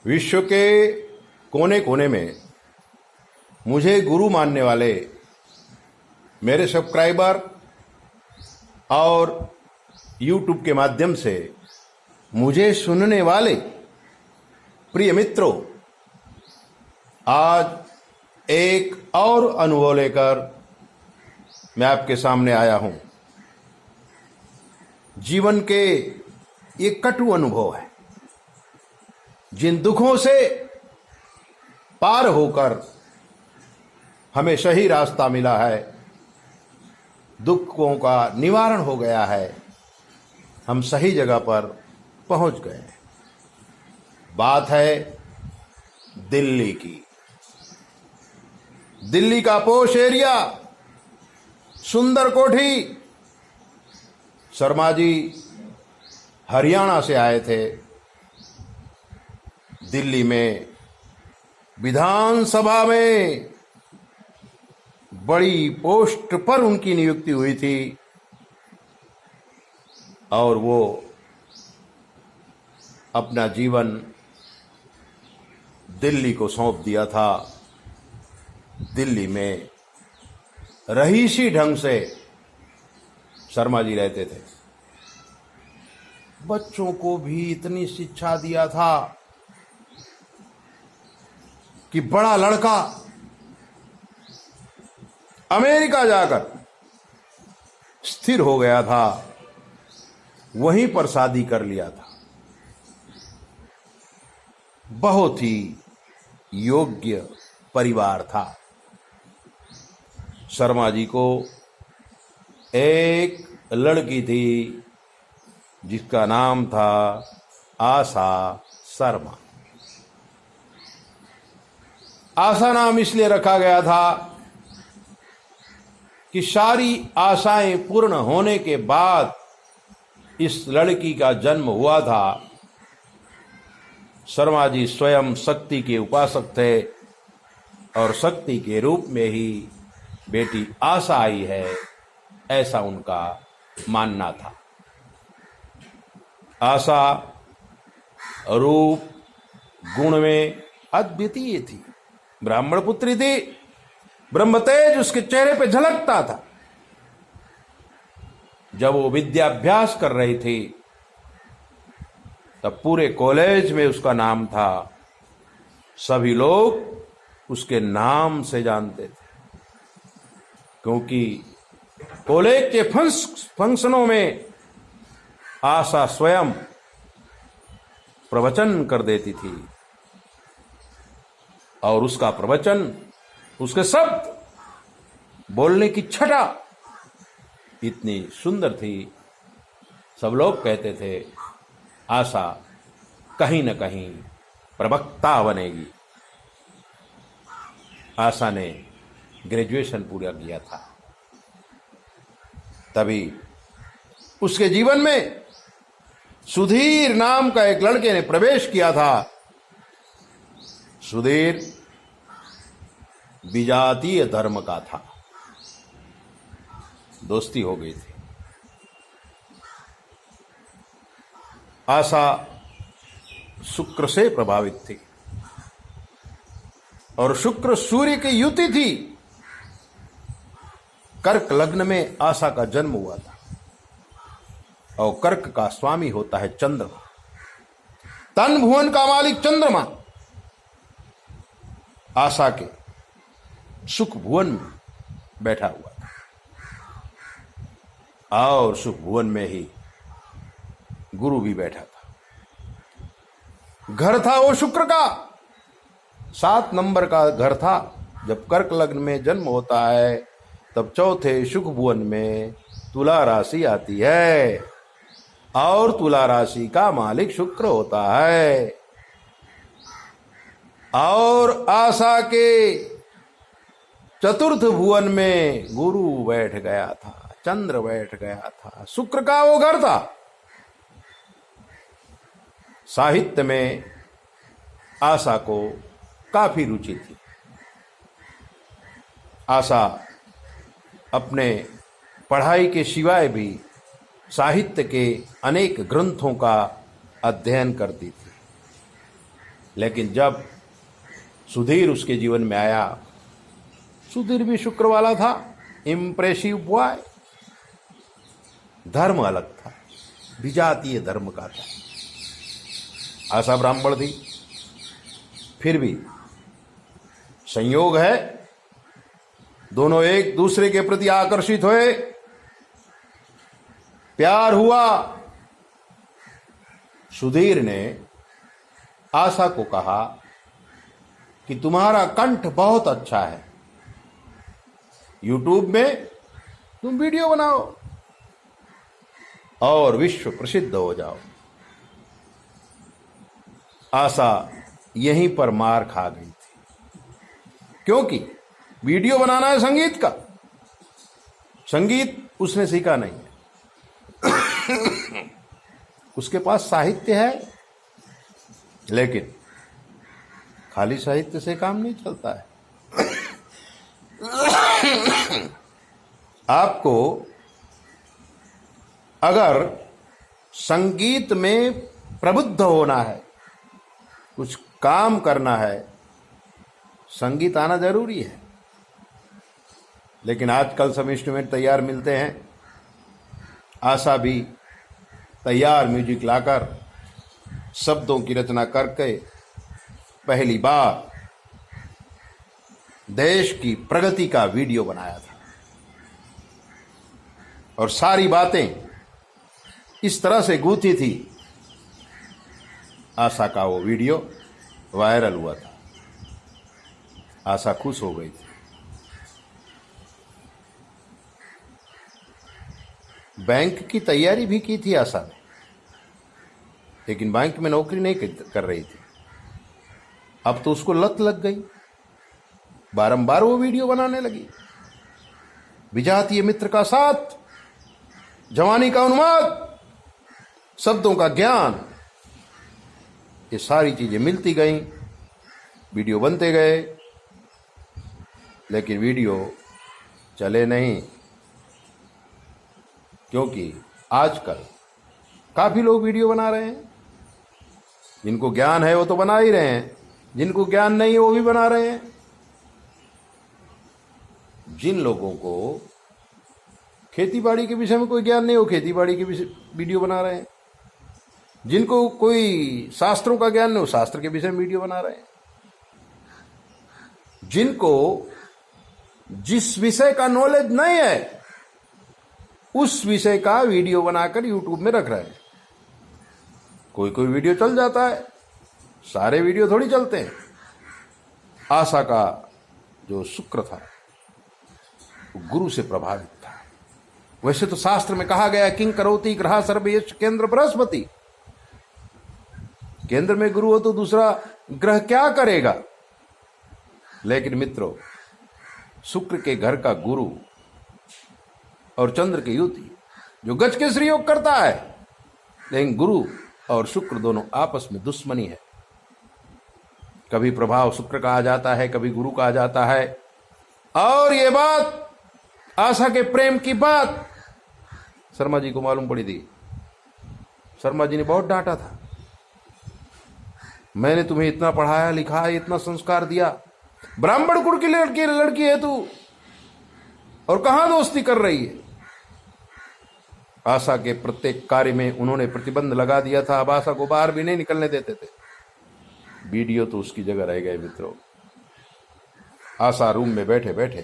विश्व के कोने कोने में मुझे गुरु मानने वाले मेरे सब्सक्राइबर और YouTube के माध्यम से मुझे सुनने वाले प्रिय मित्रों, आज एक और अनुभव लेकर मैं आपके सामने आया हूं। जीवन के ये कटु अनुभव है, जिन दुखों से पार होकर हमें सही रास्ता मिला है, दुखों का निवारण हो गया है, हम सही जगह पर पहुंच गए हैं। बात है दिल्ली की। दिल्ली का पोश एरिया, सुंदर कोठी। शर्मा जी हरियाणा से आए थे। दिल्ली में विधानसभा में बड़ी पोस्ट पर उनकी नियुक्ति हुई थी और वो अपना जीवन दिल्ली को सौंप दिया था। दिल्ली में रईसी ढंग से शर्मा जी रहते थे। बच्चों को भी इतनी शिक्षा दिया था कि बड़ा लड़का अमेरिका जाकर स्थिर हो गया था, वहीं पर शादी कर लिया था। बहुत ही योग्य परिवार था। शर्मा जी को एक लड़की थी जिसका नाम था आशा शर्मा। आशा नाम इसलिए रखा गया था कि सारी आशाएं पूर्ण होने के बाद इस लड़की का जन्म हुआ था। शर्मा जी स्वयं शक्ति के उपासक थे और शक्ति के रूप में ही बेटी आशा आई है, ऐसा उनका मानना था। आशा रूप गुण में अद्वितीय थी, ब्राह्मण पुत्री थी। ब्रह्म तेज उसके चेहरे पे झलकता था। जब वो विद्याभ्यास कर रही थी तब पूरे कॉलेज में उसका नाम था। सभी लोग उसके नाम से जानते थे, क्योंकि कॉलेज के फंक्शनों में आशा स्वयं प्रवचन कर देती थी और उसका प्रवचन, उसके शब्द, बोलने की छटा इतनी सुंदर थी। सब लोग कहते थे आशा कहीं न कहीं प्रवक्ता बनेगी। आशा ने ग्रेजुएशन पूरा किया था। तभी उसके जीवन में सुधीर नाम का एक लड़के ने प्रवेश किया था। सुधीर विजातीय धर्म का था। दोस्ती हो गई थी। आशा शुक्र से प्रभावित थी और शुक्र सूर्य की युति थी। कर्क लग्न में आशा का जन्म हुआ था और कर्क का स्वामी होता है चंद्रमा। तन भुवन का मालिक चंद्रमा आशा के सुख भुवन में बैठा हुआ था और सुख भुवन में ही गुरु भी बैठा था। घर था वो शुक्र का, 7 नंबर का घर था। जब कर्क लग्न में जन्म होता है तब चौथे सुख भुवन में तुला राशि आती है और तुला राशि का मालिक शुक्र होता है। और आशा के चतुर्थ भुवन में गुरु बैठ गया था, चंद्र बैठ गया था। शुक्र का वो घर था। साहित्य में आशा को काफी रुचि थी। आशा अपने पढ़ाई के सिवाय भी साहित्य के अनेक ग्रंथों का अध्ययन करती थी। लेकिन जब सुधीर उसके जीवन में आया, सुधीर भी शुक्र वाला था, इंप्रेसिव बॉय, धर्म अलग था, विजातीय धर्म का था। आशा ब्राह्मण थी, फिर भी संयोग है, दोनों एक दूसरे के प्रति आकर्षित हुए, प्यार हुआ। सुधीर ने आशा को कहा कि तुम्हारा कंठ बहुत अच्छा है, यूट्यूब में तुम वीडियो बनाओ और विश्व प्रसिद्ध हो जाओ। आशा यहीं पर मार खा गई थी, क्योंकि वीडियो बनाना है संगीत का, संगीत उसने सीखा नहीं है। उसके पास साहित्य है, लेकिन खाली साहित्य से काम नहीं चलता है। आपको अगर संगीत में प्रबुद्ध होना है, कुछ काम करना है, संगीत आना जरूरी है। लेकिन आजकल सब इंस्ट्रूमेंट तैयार मिलते हैं। आशा भी तैयार म्यूजिक लाकर शब्दों की रचना करके पहली बार देश की प्रगति का वीडियो बनाया था, और सारी बातें इस तरह से गूंथी थी, आशा का वो वीडियो वायरल हुआ था। आशा खुश हो गई थी। बैंक की तैयारी भी की थी आशा ने, लेकिन बैंक में नौकरी नहीं कर रही थी। अब तो उसको लत लग गई, बारंबार वो वीडियो बनाने लगी। विजातीय मित्र का साथ, जवानी का उन्माद, शब्दों का ज्ञान, ये सारी चीजें मिलती गईं, वीडियो बनते गए, लेकिन वीडियो चले नहीं, क्योंकि आजकल काफी लोग वीडियो बना रहे हैं। जिनको ज्ञान है वो तो बना ही रहे हैं, जिनको ज्ञान नहीं है वो भी बना रहे हैं। जिन लोगों को खेती बाड़ी के विषय में कोई ज्ञान नहीं हो, खेती बाड़ी के विषय वीडियो बना रहे हैं। जिनको कोई शास्त्रों का ज्ञान नहीं हो, शास्त्र के विषय में वीडियो बना रहे हैं। जिनको जिस विषय का नॉलेज नहीं है, उस विषय का वीडियो बनाकर यूट्यूब में रख रहे हैं। कोई कोई वीडियो चल जाता है, सारे वीडियो थोड़ी चलते हैं। आशा का जो शुक्र था वो गुरु से प्रभावित था। वैसे तो शास्त्र में कहा गया, किंग करोति ग्रह सर्वयश केंद्र बृहस्पति। केंद्र में गुरु हो तो दूसरा ग्रह क्या करेगा। लेकिन मित्रों, शुक्र के घर का गुरु और चंद्र की युति जो गज के श्री योग करता है, लेकिन गुरु और शुक्र दोनों आपस में दुश्मनी है। कभी प्रभाव शुक्र का आ जाता है, कभी गुरु का आ जाता है। और ये बात, आशा के प्रेम की बात शर्मा जी को मालूम पड़ी थी। शर्मा जी ने बहुत डांटा था, मैंने तुम्हें इतना पढ़ाया लिखाया, इतना संस्कार दिया, ब्राह्मण कुल की लड़की है तू, और कहां दोस्ती कर रही है। आशा के प्रत्येक कार्य में उन्होंने प्रतिबंध लगा दिया था। अब आशा को बाहर भी नहीं निकलने देते थे। वीडियो तो उसकी जगह रह गए मित्रों। आशा रूम में बैठे बैठे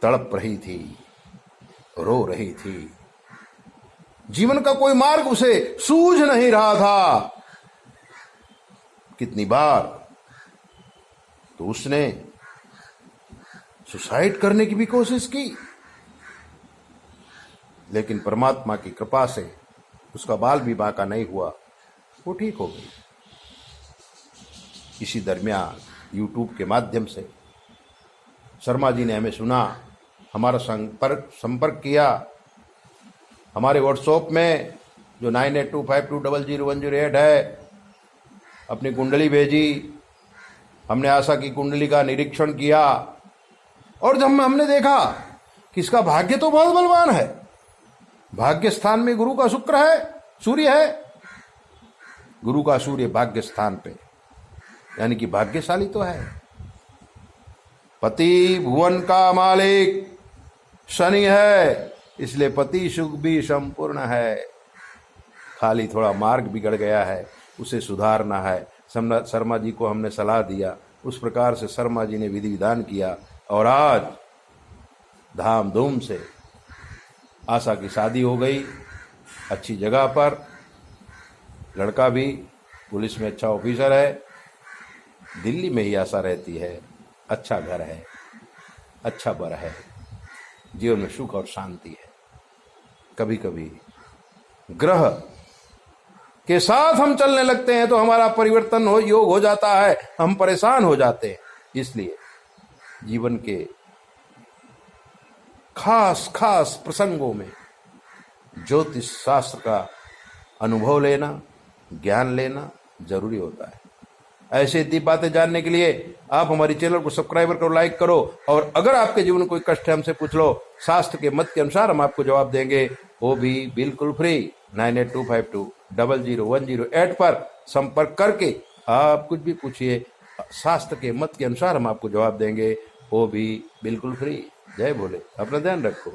तड़प रही थी, रो रही थी। जीवन का कोई मार्ग उसे सूझ नहीं रहा था। कितनी बार तो उसने सुसाइड करने की भी कोशिश की, लेकिन परमात्मा की कृपा से उसका बाल भी बांका नहीं हुआ, वो ठीक हो गई। इसी दरमियान यूट्यूब के माध्यम से शर्मा जी ने हमें सुना, हमारा संपर्क किया। हमारे व्हाट्सएप में जो 9825200108 है, अपनी कुंडली भेजी। हमने आशा की कुंडली का निरीक्षण किया, और जब हमने देखा कि इसका भाग्य तो बहुत बलवान है, भाग्य स्थान में गुरु का शुक्र है, सूर्य है, गुरु का सूर्य भाग्य स्थान पे, यानी कि भाग्यशाली तो है। पति भुवन का मालिक शनि है, इसलिए पति सुख भी संपूर्ण है। खाली थोड़ा मार्ग बिगड़ गया है, उसे सुधारना है। शर्मा जी को हमने सलाह दिया, उस प्रकार से शर्मा जी ने विधि विधान किया और आज धाम धूम से आशा की शादी हो गई, अच्छी जगह पर। लड़का भी पुलिस में अच्छा ऑफिसर है, दिल्ली में ही आशा रहती है। अच्छा घर है, अच्छा बर है, जीवन में सुख और शांति है। कभी कभी ग्रह के साथ हम चलने लगते हैं तो हमारा परिवर्तन योग हो जाता है, हम परेशान हो जाते हैं। इसलिए जीवन के खास खास प्रसंगों में ज्योतिष शास्त्र का अनुभव लेना, ज्ञान लेना जरूरी होता है। ऐसे इतनी बातें जानने के लिए आप हमारी चैनल को सब्सक्राइब करो, लाइक करो, और अगर आपके जीवन में कोई कष्ट है हमसे पूछ लो, शास्त्र के मत के अनुसार हम आपको जवाब देंगे, वो भी बिल्कुल फ्री। 9825200108 पर संपर्क करके आप कुछ भी पूछिए, शास्त्र के मत के अनुसार हम आपको जवाब देंगे, वो भी बिल्कुल फ्री। जय भोले, अपना ध्यान रखो।